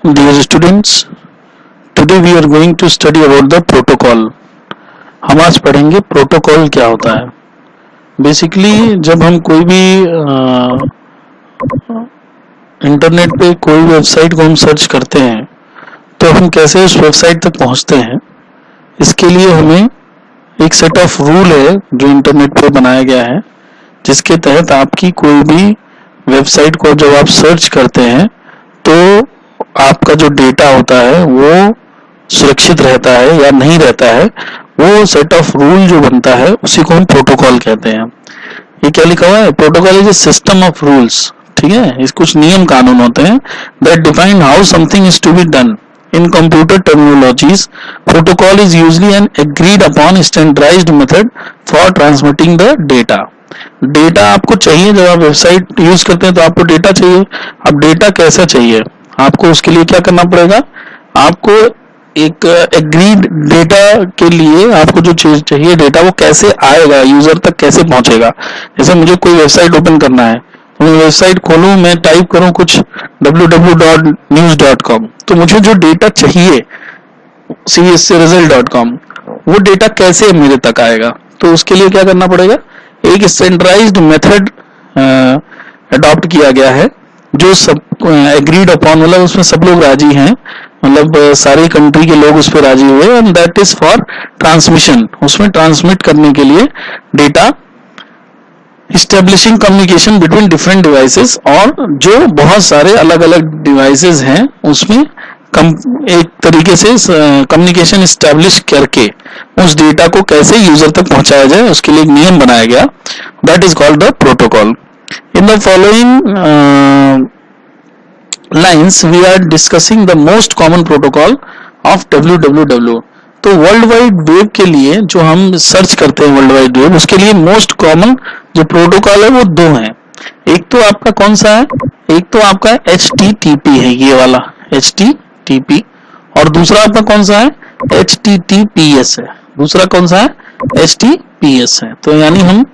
Dear students, today we are going to study about the protocol. हम आज पढ़ेंगे protocol क्या होता है. बेसिकली जब हम कोई भी इंटरनेट पे कोई वेबसाइट को हम सर्च करते हैं तो हम कैसे उस वेबसाइट तक पहुंचते हैं, इसके लिए हमें एक सेट ऑफ रूल है जो इंटरनेट पे बनाया गया है, जिसके तहत आपकी कोई भी वेबसाइट को जब आप सर्च करते हैं तो आपका जो डेटा होता है वो सुरक्षित रहता है या नहीं रहता है. वो सेट ऑफ रूल जो बनता है उसी को हम प्रोटोकॉल कहते हैं. ये क्या लिखा हुआ है? Protocol is a system of rules. ठीक है, इस कुछ नियम कानून होते हैं that define how something is to be done. In computer terminologies, protocol is usually an agreed upon standardized method for transmitting the data. Data आपको चाहिए, जब आप वेबसाइट यूज करते हैं तो आपको डेटा चाहिए. अब डेटा कैसा चाहिए आपको, उसके लिए क्या करना पड़ेगा, आपको एक एग्रीड डेटा के लिए आपको जो चीज चाहिए डेटा वो कैसे आएगा, यूजर तक कैसे पहुंचेगा. जैसे मुझे कोई वेबसाइट ओपन करना है, मैं वेबसाइट खोलूं, मैं टाइप करूं कुछ www.news.com, तो मुझे जो डेटा चाहिए csresult.com, वो डेटा कैसे मेरे तक आएगा. तो उसके लिए क्या करना पड़ेगा, एक स्टैंडर्डाइज्ड मेथड अडॉप्ट किया गया है जो सब एग्रीड अपॉन, मतलब उसमें सब लोग राजी हैं, मतलब सारी कंट्री के लोग उस पर राजी हुए. And that is for transmission. उसमें ट्रांसमिट करने के लिए data, establishing communication between different devices, और जो बहुत सारे अलग अलग डिवाइसेस हैं उसमें एक तरीके से कम्युनिकेशन इस्टेब्लिश करके उस डेटा को कैसे यूजर तक पहुंचाया जाए, उसके लिए एक नियम बनाया गया. That is called the protocol. In the following lines we are discussing the most common protocol of www. तो वर्ल्ड वाइड वेब के लिए जो हम सर्च करते हैं वर्ल्ड वाइड वेब, उसके लिए मोस्ट कॉमन जो प्रोटोकॉल है वो दो हैं. एक तो आपका कौन सा है, एक तो आपका HTTP है, ये वाला HTTP, और दूसरा आपका कौन सा है, HTTPS है. दूसरा कौन सा है, HTTPS है. तो यानी हम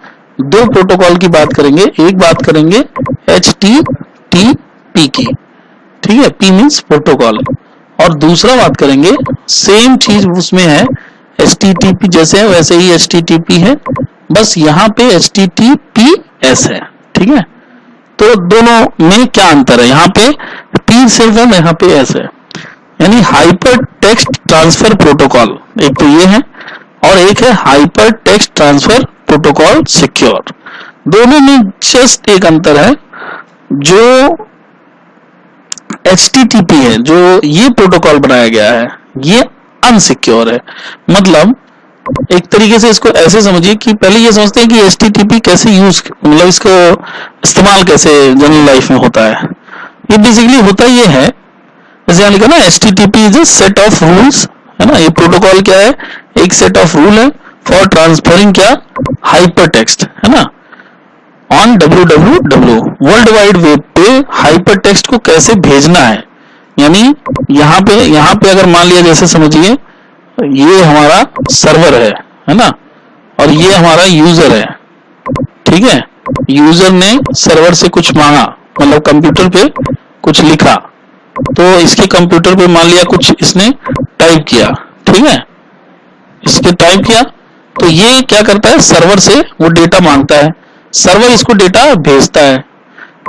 दो प्रोटोकॉल की बात करेंगे. एक बात करेंगे HTTP की, ठीक है, P मीन्स प्रोटोकॉल, और दूसरा बात करेंगे सेम चीज उसमें है HTTP जैसे है वैसे ही HTTP है, बस यहाँ पे HTTPS है. ठीक है, तो दोनों में क्या अंतर है, यहाँ पे P सिर्फ है, यहाँ पे S है. यानी हाइपर टेक्स्ट ट्रांसफर प्रोटोकॉल, एक तो ये है, और एक है hyper text transfer protocol secure. दोनों में जस्ट एक अंतर है, जो HTTP है, जो ये प्रोटोकॉल बनाया गया है, ये अनसिक्योर है. मतलब एक तरीके से इसको ऐसे समझिए कि पहले ये समझते हैं कि HTTP कैसे यूज, मतलब इसको इस्तेमाल कैसे जनरल लाइफ में होता है. ये बेसिकली होता ये है, जैसे लिखा ना HTTP is a set of rules, है ना. ये प्रोटोकॉल क्या है, एक सेट ऑफ रूल है फॉर ट्रांसफरिंग क्या, हाइपर टेक्स्ट, है ना, on www. World wide web पे हाइपर टेक्स्ट को कैसे भेजना है. यानी यहाँ पे अगर मान लिया, जैसे समझिए ये हमारा सर्वर है ना, और ये हमारा यूजर है. ठीक है, यूजर ने सर्वर से कुछ मांगा, मतलब कंप्यूटर पे कुछ लिखा, तो इसके कंप्यूटर पे मान लिया कुछ इसने टाइप किया. ठीक है, इसके टाइप किया तो ये क्या करता है, सर्वर से वो डेटा मांगता है, सर्वर इसको डेटा भेजता है.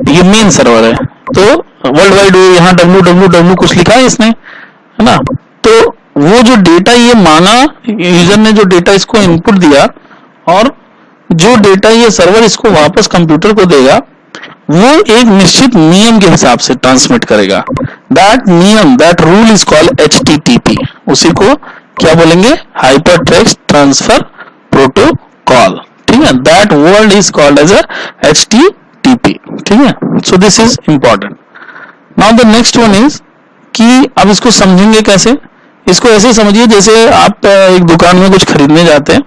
ये मेन सर्वर है. तो वर्ल्ड वाइड यहाँ www कुछ लिखा है इसने, है ना, तो वो जो डेटा ये मांगा, यूजर ने जो डेटा इसको इनपुट दिया, और जो डेटा ये सर्वर इसको वापस कंप्यूटर को देगा, वो एक निश्चित नियम के हिसाब से ट्रांसमिट करेगा. दैट नियम, that rule is called HTTP. उसी को क्या बोलेंगे, हाइपर टेक्स्ट ट्रांसफर प्रोटोकॉल. ठीक है, that word is called as a HTTP. ठीक है, so this is important. Now the next one is कि अब इसको समझेंगे कैसे. इसको ऐसे समझिए जैसे आप एक दुकान में कुछ खरीदने जाते हैं,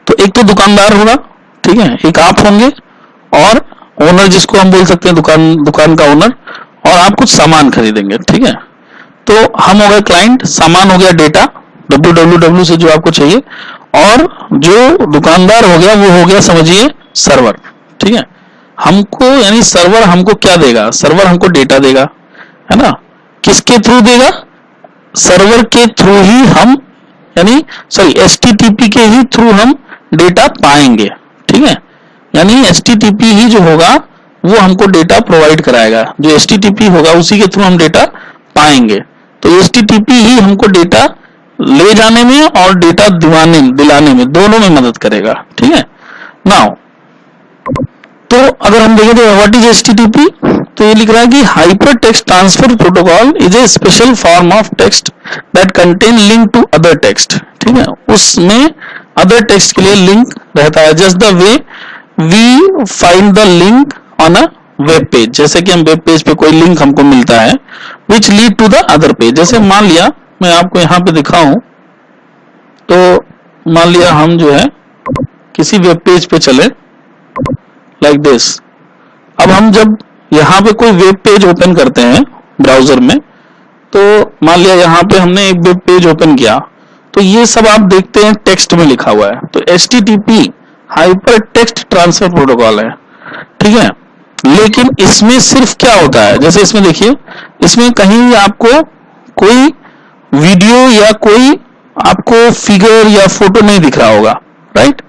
तो एक तो दुकानदार होगा, ठीक है, एक आप होंगे, और ओनर जिसको हम बोल सकते हैं दुकान का ओनर, और आप कुछ सामान खरीदेंगे. ठीक है, तो हम हो गए क्लाइंट, सामान हो गया डेटा www से जो आपको चाहिए, और जो दुकानदार हो गया वो हो गया समझिए सर्वर. ठीक है, हमको यानी सर्वर हमको क्या देगा, सर्वर हमको डेटा देगा, है ना. किसके थ्रू देगा? सर्वर के थ्रू ही हम, यानी सॉरी HTTP के ही थ्रू हम डेटा पाएंगे, ठीक है। यानी HTTP ही जो होगा वो हमको डेटा प्रोवाइड कराएगा, जो HTTP होगा उसी के थ्रू हम डेटा पाएंगे। तो HTTP ही हमको डेटा ले जाने में और डेटा दिलाने में, दोनों में मदद करेगा, ठीक है। नाउ तो अगर हम देखें तो व्हाट इज HTTP, तो ये लिख रहा है कि hypertext transfer protocol is a special form of text that contain link to other text, ठीक है। उसमें अदर टेक्स्ट के लिए लिंक रहता है, just the way we find the link on a web page, जैसे कि हम वेब पेज पे कोई लिंक हमको मिलता है which lead to the other page. जैसे मान लिया मैं आपको यहाँ पे दिखाऊं, तो मान लिया हम जो है किसी वेब पेज पे चले लाइक दिस। अब हम जब यहाँ पे कोई वेब पेज ओपन करते हैं ब्राउजर में, तो मान लिया यहाँ पे हमने एक वेब पेज ओपन किया, तो ये सब आप देखते हैं टेक्स्ट में लिखा हुआ है। तो HTTP hyper text transfer protocol है, ठीक है। लेकिन इसमें सिर्फ क्या होता है, जैसे इसमें देखिए, इसमें कहीं आपको कोई वीडियो या कोई आपको फिगर या फोटो नहीं दिख रहा होगा, राइट।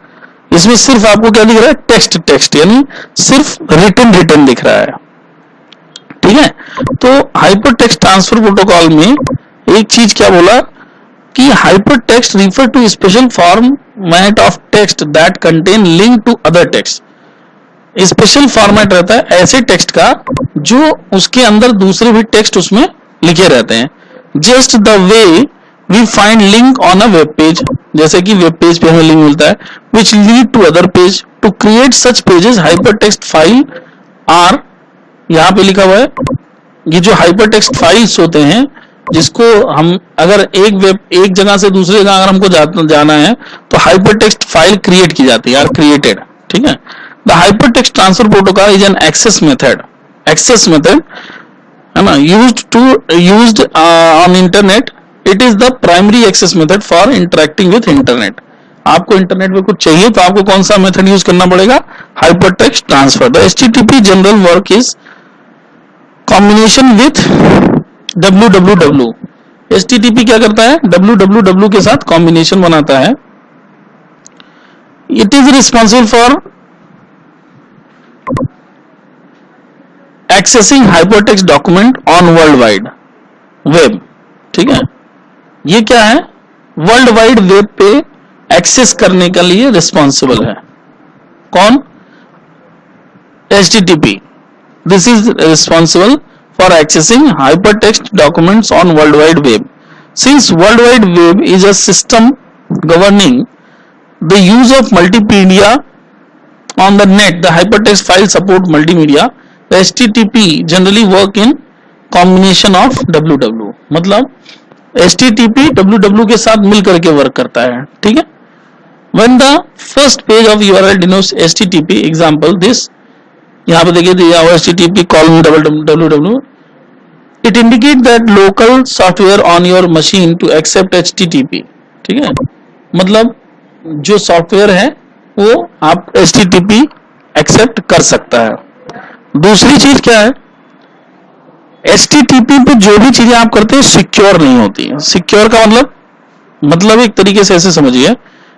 इसमें सिर्फ आपको क्या दिख रहा है? टेक्स्ट, यानी सिर्फ रिटन दिख रहा है, ठीक है। तो हाइपर टेक्स्ट ट्रांसफर प्रोटोकॉल में एक चीज क्या बोला कि hypertext refer to special format of text that contain link to other text. Special format रहता है ऐसे टेक्स्ट का जो उसके अंदर दूसरे भी टेक्स्ट उसमें लिखे रहते हैं, just the way we find link on a web page, जैसे कि वेब पेज पे हमें लिंक मिलता है, which lead to other page. To create such pages hypertext file are, यहाँ पे लिखा हुआ है, ये जो हाइपर टेक्स्ट फाइल्स होते हैं जिसको हम अगर एक जगह से दूसरी जगह अगर हमको जाना है तो हाइपर टेक्स्ट फाइल क्रिएट की जाती है, आर क्रिएटेड, ठीक है। The hypertext transfer protocol is an access method है ना, used on internet. It is the primary access method for interacting with internet. आपको इंटरनेट पे कुछ चाहिए तो आपको कौन सा मेथड यूज करना पड़ेगा? Hyper text transfer. The HTTP general work is combination with www। HTTP क्या करता है? www के साथ कॉम्बिनेशन बनाता है। It is responsible for accessing hypertext document on world wide web, ठीक है। ये क्या है? वर्ल्ड वाइड वेब पे एक्सेस करने के लिए रिस्पॉन्सिबल है कौन? HTTP। This is responsible for accessing hypertext documents on world wide web. Since world wide web is a system governing the use of multimedia on the net, the hypertext file support multimedia. The HTTP generally work in combination of www। मतलब HTTP www के साथ मिल करके work करता है, ठीक है। When the first page of URL denotes HTTP, example this, यहाँ पे देखिए दिया हुआ HTTP www, it indicate that local software on your machine to accept HTTP, ठीक है। मतलब जो सॉफ्टवेयर है वो आप HTTP एक्सेप्ट कर सकता है। दूसरी चीज क्या है? HTTP पे जो भी चीजें आप करते हैं सिक्योर नहीं होती है। सिक्योर का मतलब एक तरीके से ऐसे समझिए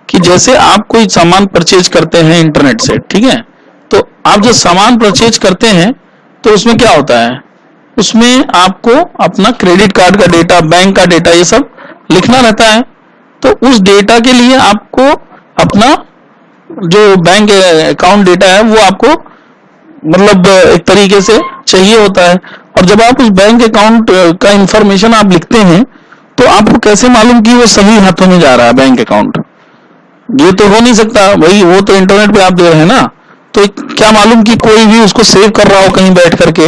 कि जैसे आप कोई सामान परचेज करते हैं इंटरनेट से, ठीक है, तो आप जब सामान परचेज करते हैं तो उसमें क्या होता है? उसमें आपको अपना क्रेडिट कार्ड का डेटा, बैंक का डेटा, ये सब लिखना रहता है। तो उस डेटा के लिए आपको अपना जो बैंक अकाउंट डेटा है वो आपको मतलब एक तरीके से चाहिए होता है। और जब आप उस बैंक अकाउंट का इंफॉर्मेशन आप लिखते हैं तो आपको कैसे मालूम कि वो सही हाथों में जा रहा है बैंक अकाउंट? ये तो हो नहीं सकता भाई, वो तो इंटरनेट पे आप दे रहे हैं ना, तो क्या मालूम कि कोई भी उसको सेव कर रहा हो कहीं बैठ करके?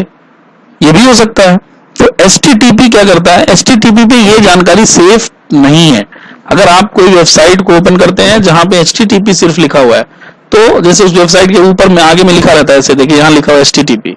ये भी हो सकता है। तो HTTP क्या करता है? HTTP पे ये जानकारी सेफ नहीं है। अगर आप कोई वेबसाइट को ओपन करते हैं जहां पे HTTP सिर्फ लिखा हुआ है, तो जैसे उस वेबसाइट के ऊपर में आगे में लिखा रहता है, ऐसे देखिए यहाँ लिखा हुआ है HTTP,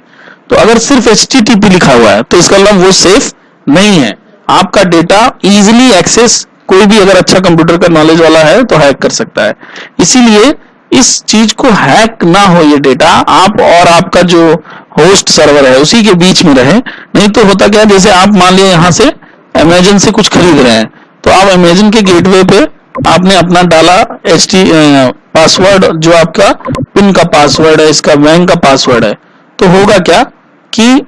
तो अगर सिर्फ HTTP लिखा हुआ है तो इसका मतलब वो सेफ नहीं है। आपका डेटा इजीली एक्सेस कोई भी अगर अच्छा कंप्यूटर का नॉलेज वाला है तो हैक कर सकता है। इसीलिए इस चीज को हैक ना हो, ये डेटा आप और आपका जो होस्ट सर्वर है उसी के बीच में रहे। नहीं तो होता क्या, जैसे आप मान लिया यहाँ से अमेजन से कुछ खरीद रहे हैं, तो आप अमेजन के गेटवे पे आपने अपना डाला पासवर्ड, जो आपका पिन का पासवर्ड है, इसका बैंक का पासवर्ड है, तो होगा क्या कि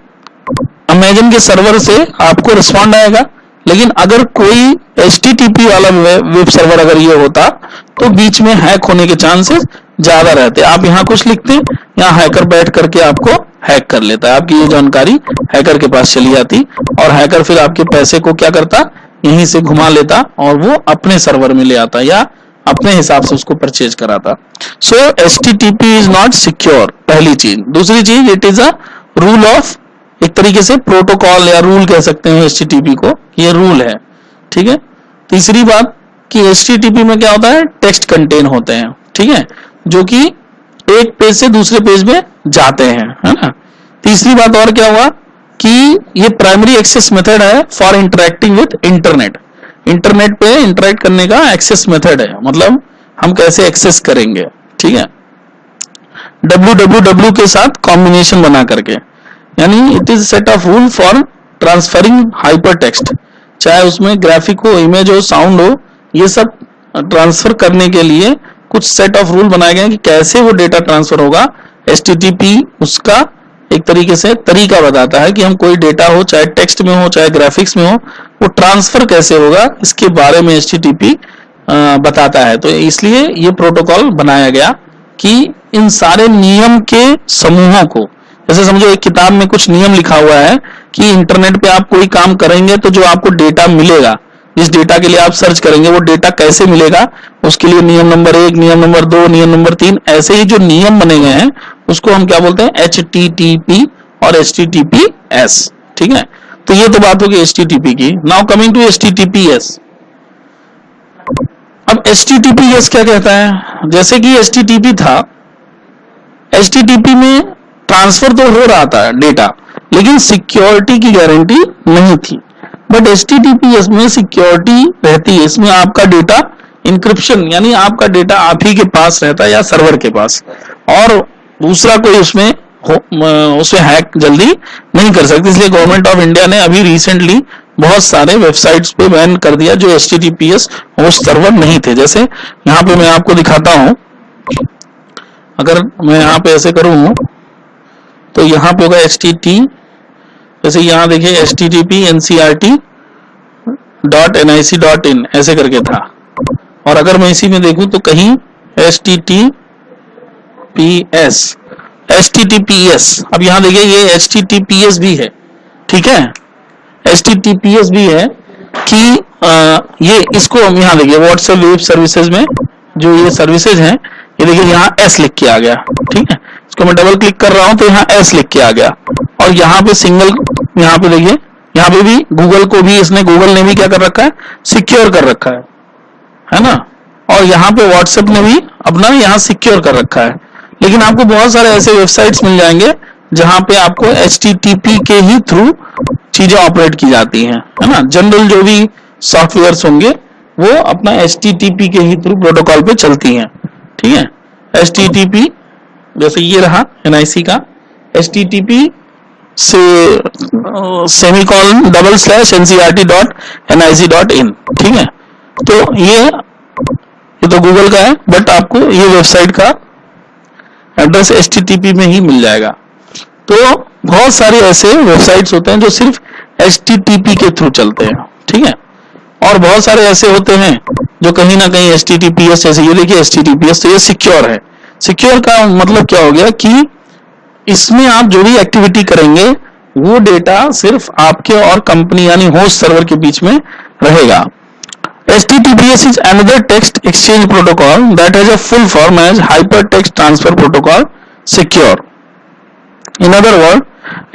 अमेजन के सर्वर से आपको रिस्पॉन्ड आएगा। लेकिन अगर कोई HTTP वाला वेब सर्वर अगर ये होता तो बीच में हैक होने के चांसेस ज्यादा रहते। आप यहाँ कुछ लिखते, यहाँ हैकर बैठ करके आपको हैक कर लेता है, आपकी ये जानकारी हैकर के पास चली जाती और हैकर फिर आपके पैसे को क्या करता, यहीं से घुमा लेता और वो अपने सर्वर में ले आता या अपने हिसाब से उसको परचेज कराता। सो HTTP इज नॉट सिक्योर, पहली चीज। दूसरी चीज, it is a rule of, एक तरीके से प्रोटोकॉल या रूल कह सकते हैं HTTP को, ये रूल है, ठीक है। तीसरी बात कि HTTP में क्या होता है, टेक्स्ट कंटेन होते हैं, ठीक है, जो कि एक पेज से दूसरे पेज में जाते हैं, है ना। तीसरी बात और क्या हुआ कि ये प्राइमरी एक्सेस मेथड है for interacting with internet. Internet पे इंटरेक्ट करने का एक्सेस मेथड है, मतलब हम कैसे एक्सेस करेंगे, ठीक है, www के साथ कॉम्बिनेशन बना करके। यानी it is set of rule for transferring hyper text, चाहे उसमें ग्राफिक हो, इमेज हो, साउंड हो, ये सब ट्रांसफर करने के लिए कुछ सेट ऑफ रूल बनाए गए हैं कि कैसे वो डेटा ट्रांसफर होगा। HTTP उसका एक तरीके से तरीका बताता है कि हम कोई डेटा हो, चाहे टेक्स्ट में हो चाहे ग्राफिक्स में हो, वो ट्रांसफर कैसे होगा, इसके बारे में HTTP बताता है। तो इसलिए ये प्रोटोकॉल बनाया गया कि इन सारे नियम के समूहों को, जैसे समझो एक किताब में कुछ नियम लिखा हुआ है कि इंटरनेट पे आप कोई काम करेंगे तो जो आपको डेटा मिलेगा, जिस डेटा के लिए आप सर्च करेंगे वो डेटा कैसे मिलेगा, उसके लिए नियम नंबर 1, नियम नंबर 2, नियम नंबर 3, ऐसे ही जो नियम बने गए हैं उसको हम क्या बोलते हैं, HTTP और HTTPS, ठीक है। तो ये तो बात होगी HTTP की। Now coming to HTTPS। अब HTTPS क्या कहता है, जैसे कि HTTP था, HTTP में ट्रांसफर तो हो रहा था डेटा, लेकिन सिक्योरिटी की गारंटी नहीं थी। बट HTTPS में सिक्योरिटी रहती है, इसमें आपका डेटा इंक्रिप्शन, यानी आपका डेटा आप ही के पास रहता है या सर्वर के पास, और दूसरा कोई उसमें हैक जल्दी नहीं कर सकती। इसलिए गवर्नमेंट ऑफ इंडिया ने अभी रिसेंटली बहुत सारे वेबसाइट्स पे बैन कर दिया जो HTTPS होस्ट सर्वर नहीं थे। जैसे यहाँ पे मैं आपको दिखाता हूँ, अगर मैं यहाँ पे ऐसे करूँ तो यहाँ पे होगा HTTP, जैसे यहाँ देखिए HTTP ncrt.nic.in ऐसे करके था, और अगर मैं इसी में देखूं तो कहीं HTTPS, अब यहाँ देखिए ये HTTPS भी है, ठीक है, HTTPS भी है कि ये इसको हम यहाँ देखिए व्हाट्सएप वेब सर्विसेज में जो ये सर्विसेज हैं, ये देखिए यहाँ S लिख के आ गया, ठीक है। इसको मैं डबल क्लिक कर रहा हूं तो यहाँ S लिख के आ गया, और यहाँ पे सिंगल, यहाँ पे देखिए यहाँ पे भी गूगल को भी इसने, गूगल ने भी क्या कर रखा है, सिक्योर कर रखा है ना, और यहाँ पे व्हाट्सएप ने भी अपना यहाँ सिक्योर कर रखा है। लेकिन आपको बहुत सारे ऐसे वेबसाइट्स मिल जाएंगे जहां पे आपको HTTP के ही थ्रू चीजें ऑपरेट की जाती हैं, है ना। जनरल जो भी सॉफ्टवेयर्स होंगे वो अपना HTTP के ही थ्रू प्रोटोकॉल पे चलती हैं, ठीक है। HTTP जैसे ये रहा NIC का, HTTP से //ncrt.nic.in, ठीक है। तो ये तो गूगल का है, बट आपको ये वेबसाइट का एड्रेस HTTP में ही मिल जाएगा। तो बहुत सारे ऐसे वेबसाइट्स होते हैं जो सिर्फ HTTP के थ्रू चलते हैं, ठीक है, और बहुत सारे ऐसे होते हैं जो कहीं ना कहीं HTTPS, जैसे ये देखिए HTTPS, तो ये सिक्योर है। सिक्योर का मतलब क्या हो गया कि इसमें आप जो भी एक्टिविटी करेंगे वो डेटा सिर्फ आपके और कंपनी यानी होस्ट सर्वर के बीच में रहेगा। HTTPS is another text exchange protocol that has a full form as Hypertext Transfer Protocol Secure. In other words,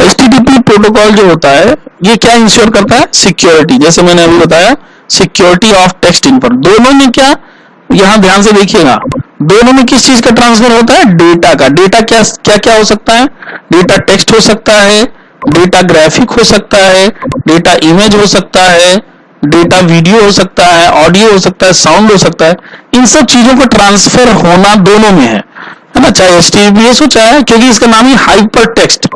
HTTP protocol जो होता है ये क्या इंश्योर करता है, सिक्योरिटी। जैसे मैंने अभी बताया, सिक्योरिटी ऑफ टेक्स्ट इनफॉर, दोनों में क्या, यहाँ ध्यान से देखिएगा, दोनों में किस चीज का ट्रांसफर होता है, डेटा का। डेटा क्या क्या क्या हो सकता है, डेटा टेक्स्ट हो सकता है, डेटा ग्राफिक हो सकता है, डेटा इमेज हो सकता है, डेटा वीडियो हो सकता है, ऑडियो हो सकता है, साउंड हो सकता है, इन सब चीजों का ट्रांसफर होना दोनों में है ना, चाहे HTTPS हो चाहे, क्योंकि इसका नाम ही हाइपर टेक्स्ट।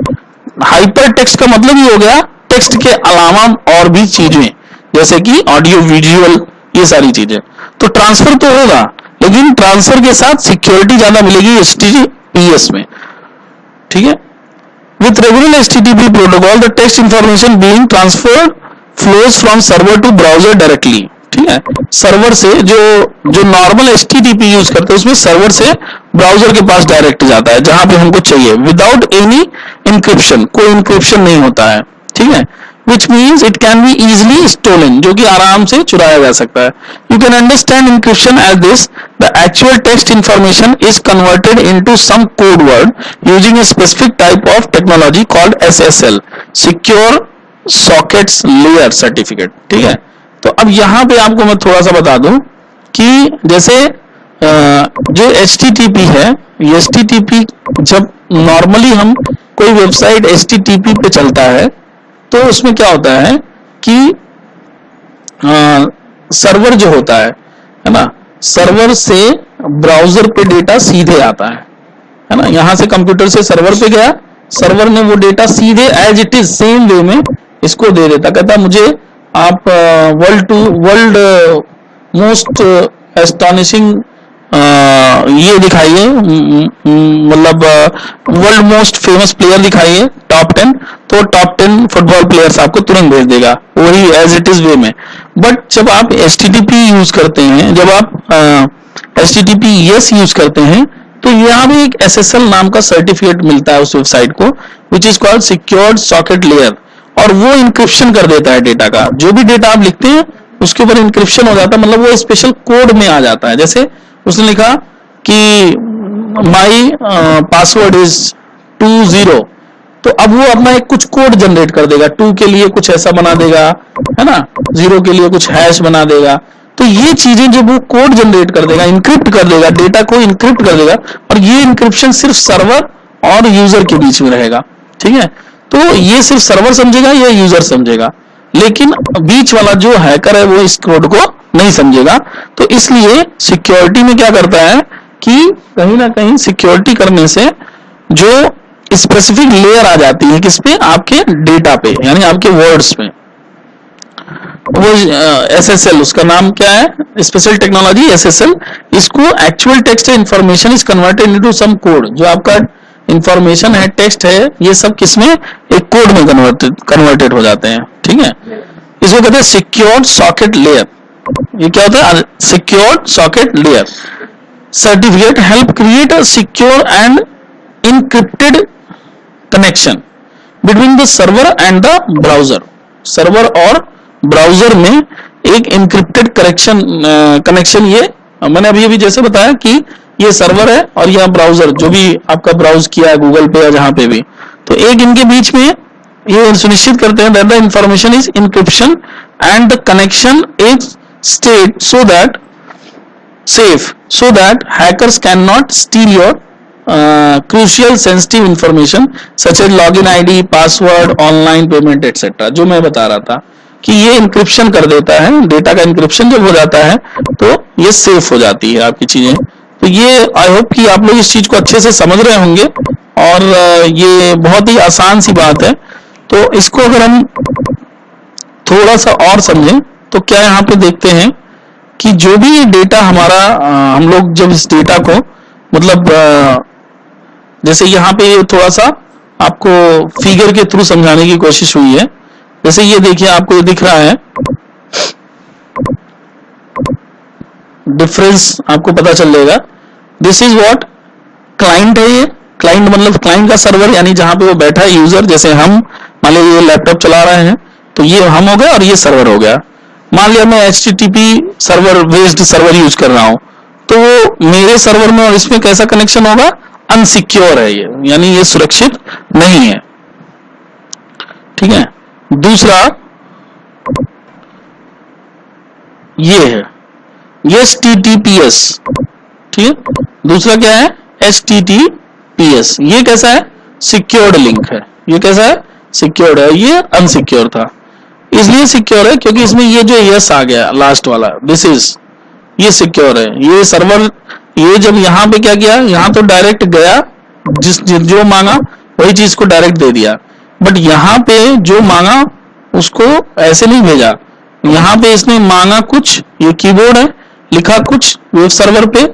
हाइपर टेक्स्ट का मतलब ही हो गया टेक्स्ट के अलावा और भी चीजें, जैसे कि ऑडियो, विजुअल, ये सारी चीजें। तो ट्रांसफर तो होगा, लेकिन ट्रांसफर के साथ सिक्योरिटी ज्यादा मिलेगी HTTPS में, ठीक है। With regular HTTP protocol, the text information being transferred flows from server to browser directly, ठीक है। सर्वर से जो नॉर्मल HTTP यूज करते हैं उसमें सर्वर से ब्राउजर के पास डायरेक्ट जाता है जहां पे हमको चाहिए, विदाउट एनी इंक्रिप्शन, कोई इंक्रिप्शन नहीं होता है, ठीक है। Which means it can be easily stolen, जो कि आराम से चुराया जा सकता है। You can understand encryption as this: the actual text information is converted into some code word using a specific type of technology called SSL, Secure Sockets Layer Certificate, ठीक है। तो अब यहाँ पे आपको मैं थोड़ा सा बता दूं कि जैसे जो HTTP है, ये HTTP जब नॉर्मली हम कोई वेबसाइट HTTP पे चलता है तो उसमें क्या होता है कि सर्वर जो होता है ना, सर्वर से ब्राउजर पे डेटा सीधे आता है ना, यहां से कंप्यूटर से सर्वर पे गया, सर्वर ने वो डेटा सीधे as it is same way में इसको दे देता, कहता मुझे आप वर्ल्ड मोस्ट एस्टॉनिशिंग ये दिखाइए, मतलब वर्ल्ड मोस्ट फेमस प्लेयर दिखाइए टॉप 10, तो टॉप 10 फुटबॉल प्लेयर्स आपको तुरंत भेज देगा वही एज इट इज वे में। बट जब आप HTTP यूज करते हैं, जब आप HTTPS यूज करते हैं, तो यहाँ भी एक SSL नाम का सर्टिफिकेट मिलता है उस वेबसाइट को, which is called secured socket layer, और वो इंक्रिप्शन कर देता है डेटा का। जो भी डेटा आप लिखते हैं उसके ऊपर इंक्रिप्शन हो जाता है, मतलब वो स्पेशल कोड में आ जाता है। जैसे उसने लिखा कि माई पासवर्ड इज 20, तो अब वो अपना एक कुछ कोड जनरेट कर देगा, 2 के लिए कुछ ऐसा बना देगा, है ना, 0 के लिए कुछ हैश बना देगा। तो ये चीजें जब वो कोड जनरेट कर देगा, इंक्रिप्ट कर देगा, डेटा को इंक्रिप्ट कर देगा, और ये इंक्रिप्शन सिर्फ सर्वर और यूजर के बीच में रहेगा, ठीक है। तो ये सिर्फ सर्वर समझेगा, ये यूजर समझेगा, लेकिन बीच वाला जो हैकर है वो इस कोड को नहीं समझेगा। तो इसलिए सिक्योरिटी में क्या करता है कि कहीं ना कहीं सिक्योरिटी करने से जो स्पेसिफिक लेयर आ जाती है किस पे, आपके डेटा पे, यानी आपके वर्ड्स पे, वो SSL, उसका नाम क्या है, स्पेशल टेक्नोलॉजी SSL। इसको actual text information is converted into some code, जो आपका इंफॉर्मेशन है, टेक्स्ट है, ये सब किसमें, एक कोड में कन्वर्टेड हो जाते हैं, ठीक है। इसको कहते हैं सिक्योर्ड सॉकेट लेयर। ये क्या होता है, secured socket layer certificate help create a secure and encrypted connection between the server and the browser. Server और ब्राउजर में एक इनक्रिप्टेड कनेक्शन, ये मैंने अभी जैसे बताया कि ये सर्वर है और यह ब्राउजर जो भी आपका ब्राउज किया है गूगल पे या जहां पे भी, तो एक इनके बीच में ये सुनिश्चित करते हैं that the information is encryption and the connection is state so that safe, so that hackers cannot steal your crucial sensitive information such as login ID, password, online payment etc. जो मैं बता रहा था कि ये इंक्रिप्शन कर देता है, डेटा का इंक्रिप्शन जब हो जाता है तो ये सेफ हो जाती है आपकी चीजें। तो ये आई होप कि आप लोग इस चीज को अच्छे से समझ रहे होंगे, और ये बहुत ही आसान सी बात है। तो इसको अगर हम थोड़ा सा और समझें तो क्या यहाँ पे देखते हैं कि जो भी ये डेटा हमारा, हम लोग जब इस डेटा को, मतलब जैसे यहाँ पे थोड़ा सा आपको फिगर के थ्रू समझाने की कोशिश हुई है। जैसे ये देखिए, आपको ये दिख रहा है डिफरेंस, आपको पता चल जाएगा। दिस इज व्हाट क्लाइंट है, ये क्लाइंट मतलब क्लाइंट का सर्वर, यानी जहां पे वो बैठा है यूजर। जैसे हम मान लीजिए ये लैपटॉप चला रहे हैं तो ये हम हो गया और ये सर्वर हो गया। मान लिया मैं HTTP server based server use कर रहा हूं, तो मेरे सर्वर में और इसमें कैसा कनेक्शन होगा, अनसिक्योर है ये, यानी ये सुरक्षित नहीं है, ठीक है। दूसरा ये है HTTPS, ठीक है। दूसरा क्या है, HTTPS, ये कैसा है, सिक्योर्ड लिंक है। ये कैसा है, सिक्योर्ड है, ये अनसिक्योर था। इसलिए सिक्योर है क्योंकि इसमें ये जो यस आ गया लास्ट वाला, दिस इज, ये सिक्योर है। ये सर्वर, ये जब यहाँ पे क्या किया, यहाँ तो डायरेक्ट गया, जो मांगा वही चीज को डायरेक्ट दे दिया, बट यहाँ पे जो मांगा उसको ऐसे नहीं भेजा। यहाँ पे इसने मांगा कुछ, ये कीबोर्ड है, लिखा कुछ वेब सर्वर पे,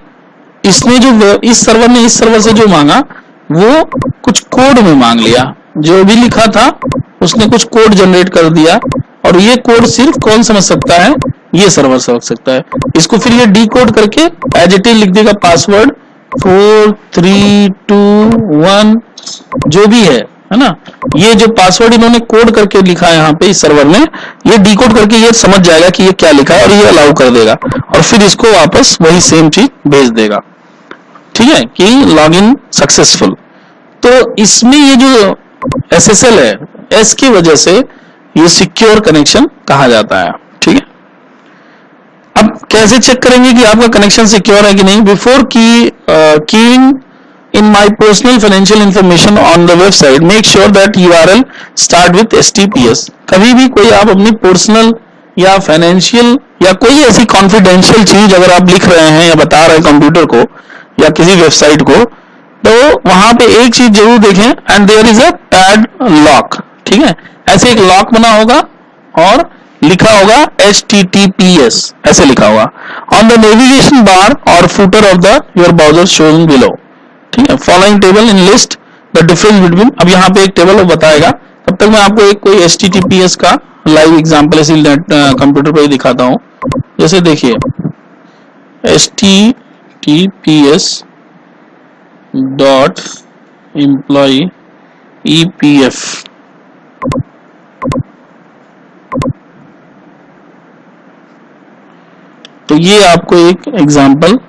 इसने जो इस सर्वर ने इस सर्वर से जो मांगा वो कुछ कोड में मांग लिया, जो भी लिखा था उसने कुछ कोड जनरेट कर दिया, और ये कोड सिर्फ कौन समझ सकता है, ये सर्वर समझ सकता है। इसको फिर ये डीकोड करके एज इट इज लिख देगा, पासवर्ड 4321 जो भी है ना, ये जो पासवर्ड इन्होंने कोड करके लिखा है यहाँ पे इस सर्वर ने, ये डीकोड करके ये समझ जाएगा कि ये क्या लिखा है और ये अलाउ कर देगा, और फिर इसको वापस वही सेम चीज भेज देगा। ठीक है कि लॉगिन सक्सेसफुल। तो इसमें ये जो SSL है, एस की वजह से ये सिक्योर कनेक्शन कहा जाता है। ठीक है, अब कैसे चेक करेंगे कि आपका कनेक्शन सिक्योर है कि नहीं? Before keying in my personal financial information on the website, make sure that URL start with HTTPS। कभी भी कोई आप अपनी पर्सनल या फाइनेंशियल या कोई ऐसी कॉन्फिडेंशियल चीज अगर आप लिख रहे हैं या बता रहे हैं कंप्यूटर को या किसी वेबसाइट को, तो वहां पे एक चीज जरूर देखें, and there is a padlock. ठीक है, ऐसे एक लॉक बना होगा और लिखा होगा HTTPS, ऐसे लिखा होगा ऑन द नेविगेशन बार और footer of the your browser shown below. ठीक है, following table in list the difference between, अब यहाँ पे एक टेबल बताएगा, तब तक मैं आपको एक कोई HTTPS का लाइव एग्जांपल इसी कंप्यूटर पर ही दिखाता हूँ। जैसे देखिए HTTPS डॉट एम्प्लॉय EPF, तो ये आपको एक एग्जांपल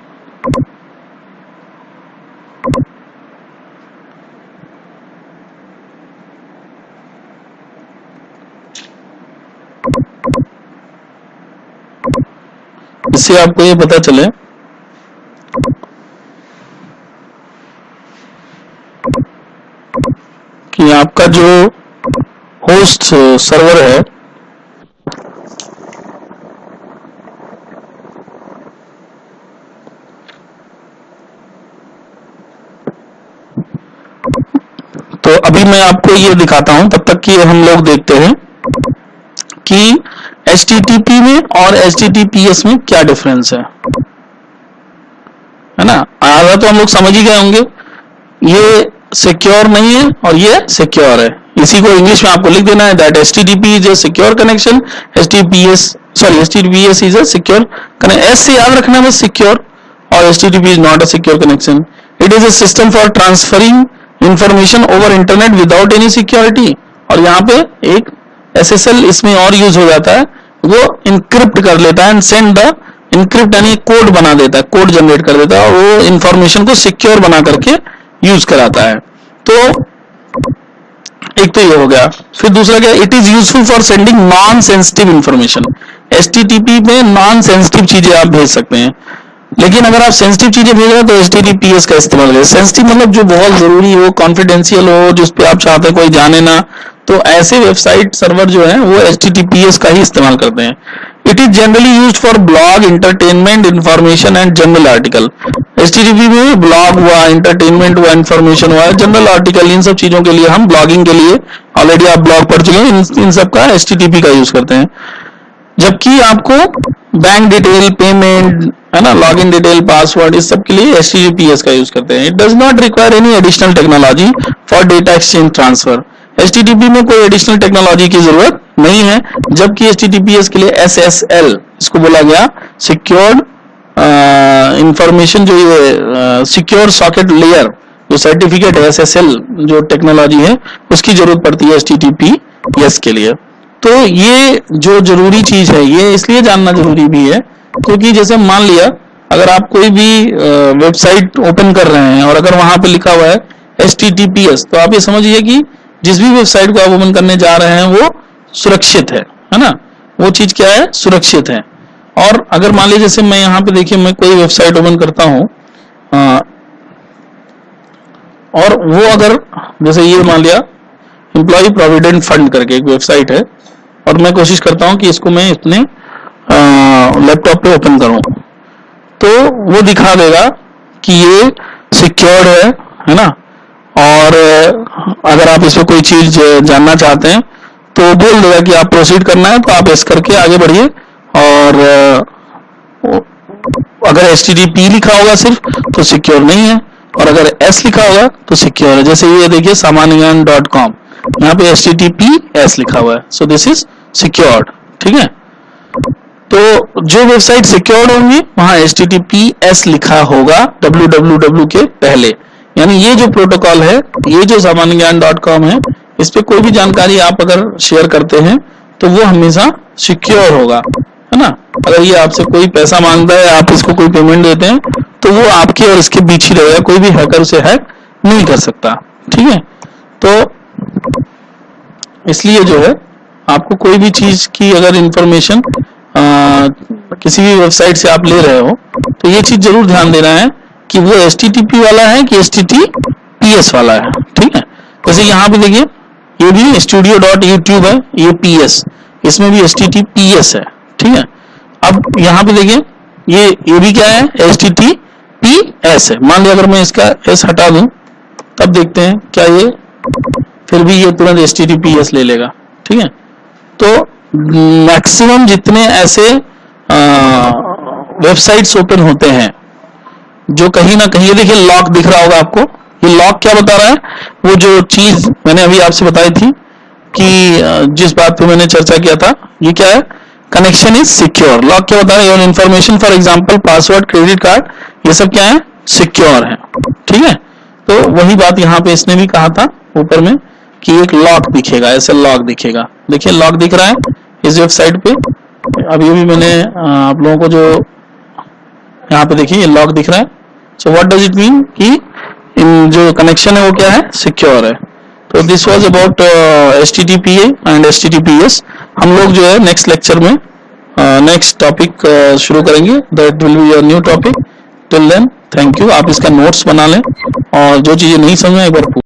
इससे आपको ये पता चले कि आपका जो होस्ट सर्वर है तो अभी मैं आपको ये दिखाता हूं, तब तक कि हम लोग देखते हैं कि HTTP में और HTTPS में क्या डिफरेंस है ना। आधा तो हम लोग समझ ही गए होंगे, ये सिक्योर नहीं है और ये सिक्योर है। इसी को इंग्लिश में आपको लिख देना है, that HTTP is a secure connection, HTTPS is a secure connection. S से याद रखना बस, सिक्योर, और HTTP is not a secure connection. It is a system for transferring information over internet without any security, और यहाँ पे एक SSL इसमें और यूज हो जाता है, वो इनक्रिप्ट कर लेता है एंड सेंड द इनक्रिप्ट, यानी कोड बना देता है, कोड जनरेट कर देता है और वो इंफॉर्मेशन को सिक्योर बना करके यूज कराता है। तो एक तो ये हो गया। फिर दूसरा क्या, it is useful for sending non sensitive information. HTTP में नॉन सेंसिटिव चीजें आप भेज सकते हैं, लेकिन अगर आप सेंसिटिव चीजें भेज रहे हैं तो HTTPS का इस्तेमाल करें। सेंसिटिव मतलब जो बहुत जरूरी हो, कॉन्फिडेंशियल हो, जिस पे आप चाहते हैं कोई जाने ना, तो ऐसे वेबसाइट सर्वर जो है वो HTTPS का ही इस्तेमाल करते हैं। It is generally used for blog, entertainment, information and general article. HTTP में ब्लॉग हुआ, इंटरटेनमेंट हुआ, इंफॉर्मेशन हुआ, जनरल आर्टिकल, इन सब चीजों के लिए, हम ब्लॉगिंग के लिए ऑलरेडी आप ब्लॉग पढ़ चुके हैं, इन सब का HTTP का यूज करते हैं। जबकि आपको बैंक डिटेल, पेमेंट है ना, लॉगिन डिटेल, पासवर्ड, इस सब के लिए HTTPS का यूज करते हैं। It does not require any additional technology for data exchange transfer. HTTP में कोई एडिशनल टेक्नोलॉजी की जरूरत नहीं है, जबकि HTTPS के लिए SSL, इसको बोला गया सिक्योर्ड इंफॉर्मेशन, जो ये सिक्योर सॉकेट लेयर जो सर्टिफिकेट है, SSL जो टेक्नोलॉजी है, उसकी जरूरत पड़ती है HTTPS के लिए। तो ये जो जरूरी चीज है, ये इसलिए जानना जरूरी भी है क्योंकि जैसे मान लिया अगर आप कोई भी वेबसाइट ओपन कर रहे हैं और अगर वहां पे लिखा हुआ है HTTPS, तो आप ये समझिए कि जिस भी वेबसाइट को आप ओपन करने जा रहे हैं वो सुरक्षित है ना, वो चीज क्या है, सुरक्षित है। और अगर मान लीजिए जैसे मैं यहाँ पे देखिए, मैं कोई वेबसाइट ओपन करता हूँ और वो अगर जैसे ये मान लिया एम्प्लॉय प्रोविडेंट फंड करके एक वेबसाइट है, और मैं कोशिश करता हूं कि इसको मैं अपने लैपटॉप पे ओपन करूं, तो वो दिखा देगा कि ये सिक्योर्ड है ना। और अगर आप इसमें कोई चीज जानना चाहते हैं तो बोल देगा कि आप प्रोसीड करना है, तो आप इस करके आगे बढ़िए। और अगर HTTP लिखा होगा सिर्फ तो सिक्योर नहीं है, और अगर S लिखा होगा तो सिक्योर है। जैसे ये देखिए samanyan.com, यहाँ पे HTTPS लिखा हुआ है, सो दिस इज सिक्योर्ड। ठीक है, तो जो वेबसाइट सिक्योर्ड होंगी वहां HTTPS लिखा होगा www के पहले। यानी ये जो प्रोटोकॉल है, ये जो samanyan.com है, इस पे कोई भी जानकारी आप अगर शेयर करते हैं तो वो हमेशा सिक्योर होगा, है ना। अगर ये आपसे कोई पैसा मांगता है, आप इसको कोई पेमेंट देते हैं, तो वो आपके और इसके बीच ही रहेगा, कोई भी हैकर उसे हैक नहीं कर सकता। ठीक है, तो इसलिए जो है आपको कोई भी चीज की अगर इंफॉर्मेशन किसी भी वेबसाइट से आप ले रहे हो, तो ये चीज जरूर ध्यान देना है कि वो HTTP वाला है कि HTTPS वाला है। ठीक है, जैसे यहाँ पे देखिए ये भी studio.youtube है, ये PS, इसमें भी HTTPS है। ठीक है, अब यहाँ पे देखिए ये भी क्या है, HTTPS है। मान लिया अगर मैं इसका S हटा दूं, तब देखते हैं क्या ये फिर भी ये तुरंत HTTPS ले लेगा। ठीक है, तो मैक्सिमम जितने ऐसे वेबसाइट्स ओपन होते हैं जो कहीं ना कहीं, ये देखिए लॉक दिख रहा होगा आपको, ये लॉक क्या बता रहा है, वो जो चीज मैंने अभी आपसे बताई थी कि जिस बात पे मैंने चर्चा किया था, ये क्या है, कनेक्शन इज सिक्योर। लॉक क्या बता रहा है, your information for example password, credit card, ये सब क्या है, सिक्योर है। ठीक है, तो वही बात यहाँ पे इसने भी कहा था ऊपर में कि एक लॉक दिखेगा, ऐसे लॉक दिखेगा। देखिए लॉक दिख रहा है इस वेबसाइट पे। अभी भी मैंने आप लोगों को जो यहाँ पे देखिए ये लॉक दिख रहा है। So what does it mean कि इन जो कनेक्शन है वो क्या है, सिक्योर है। तो this was about HTTPA and HTTPS। हम लोग जो है नेक्स्ट लेक्चर में नेक्स्ट टॉपिक शुरू करेंगे, that will be your new topic. Till then thank you. आप इसका नोट्स बना लें और जो चीजें नहीं समझ में एक बार